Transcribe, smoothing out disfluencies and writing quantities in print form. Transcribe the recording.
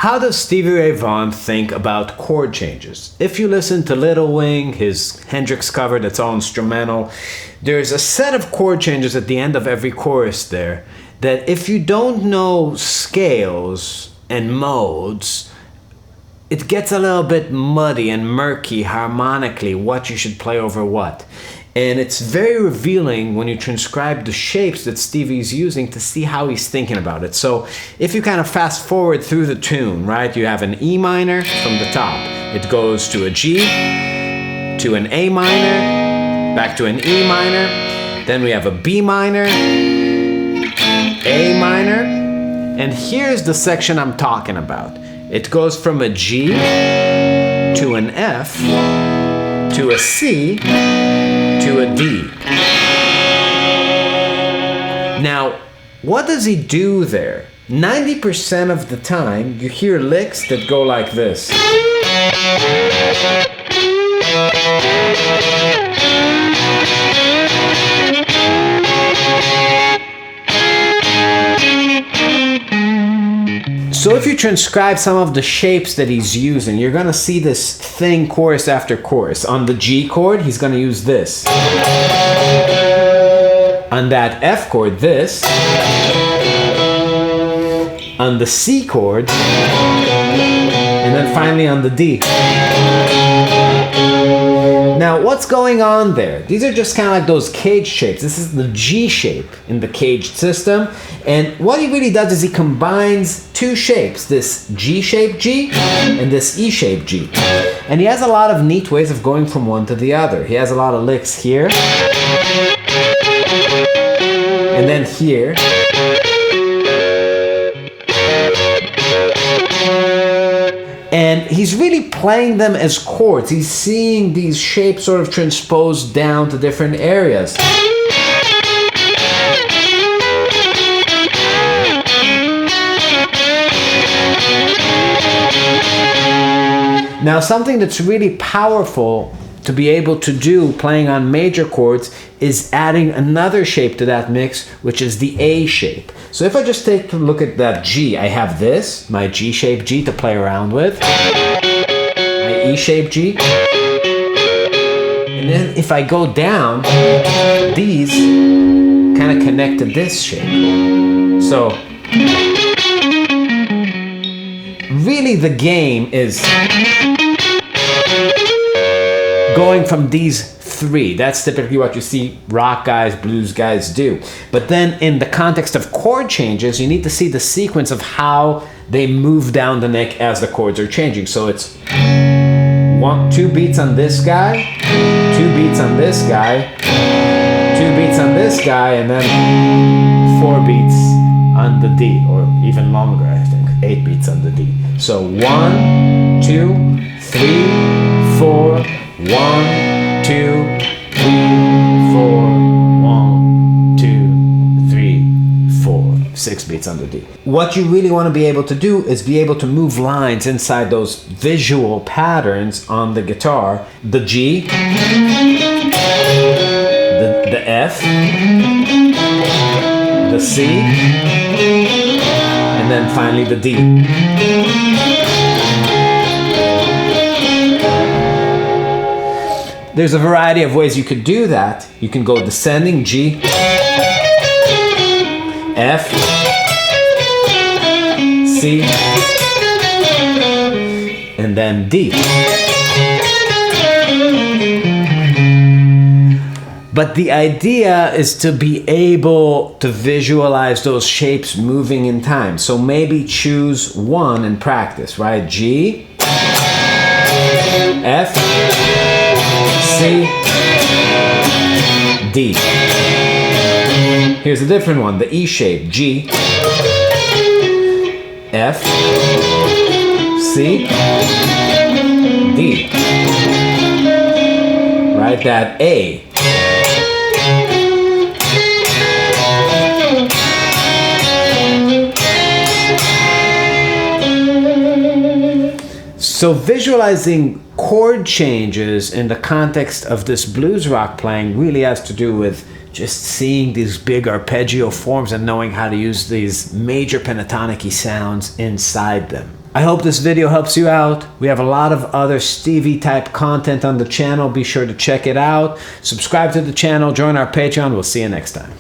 How does Stevie Ray Vaughan think about chord changes? If you listen to Little Wing, his Hendrix cover that's all instrumental, there's a set of chord changes at the end of every chorus there that if you don't know scales and modes, it gets a little bit muddy and murky harmonically what you should play over what. And it's very revealing when you transcribe the shapes that Stevie's using to see how he's thinking about it. So if you kind of fast forward through the tune, right, you have an E minor from the top. It goes to a G, to an A minor, back to an E minor. Then we have a B minor, A minor. And here's the section I'm talking about. It goes from a G to an F to a C to a D. Now, what does he do there? 90% of the time, you hear licks that go like this. So if you transcribe some of the shapes that he's using, you're gonna see this thing chorus after chorus. On the G chord, he's gonna use this. On that F chord, this. On the C chord, and then finally on the D. Now, what's going on there? These are just kind of like those cage shapes. This is the G shape in the caged system. And what he really does is he combines two shapes, this G-shaped G and this E-shaped G. And he has a lot of neat ways of going from one to the other. He has a lot of licks here. And then here. And he's really playing them as chords. He's seeing these shapes sort of transposed down to different areas. Now, something that's really powerful to be able to do playing on major chords is adding another shape to that mix, which is the A shape. So if I just take a look at that G, I have this, my G-shaped G to play around with, my E-shaped G, and then if I go down, these kind of connect to this shape. So really the game is going from these three. That's typically what you see rock guys, blues guys do. But then in the context of chord changes, you need to see the sequence of how they move down the neck as the chords are changing. So it's 2 beats on this guy, 2 beats on this guy, 2 beats on this guy, and then 4 beats on the D, or even longer, I think, 8 beats on the D. So 1, 2, 3, 4, 1, 2, 3, 4, 1, 2, 3, 4, 6 beats on the D. What you really want to be able to do is be able to move lines inside those visual patterns on the guitar. The G, the F, the C, and then finally the D. There's a variety of ways you could do that. You can go descending, G, F, C, and then D. But the idea is to be able to visualize those shapes moving in time. So maybe choose one and practice, right? G, F, C, D. Here's a different one, the E shape, G, F, C, D. Right, that A. So visualizing chord changes in the context of this blues rock playing really has to do with just seeing these big arpeggio forms and knowing how to use these major pentatonic-y sounds inside them. I hope this video helps you out. We have a lot of other Stevie type content on the channel. Be sure to check it out. Subscribe to the channel, join our Patreon. We'll see you next time.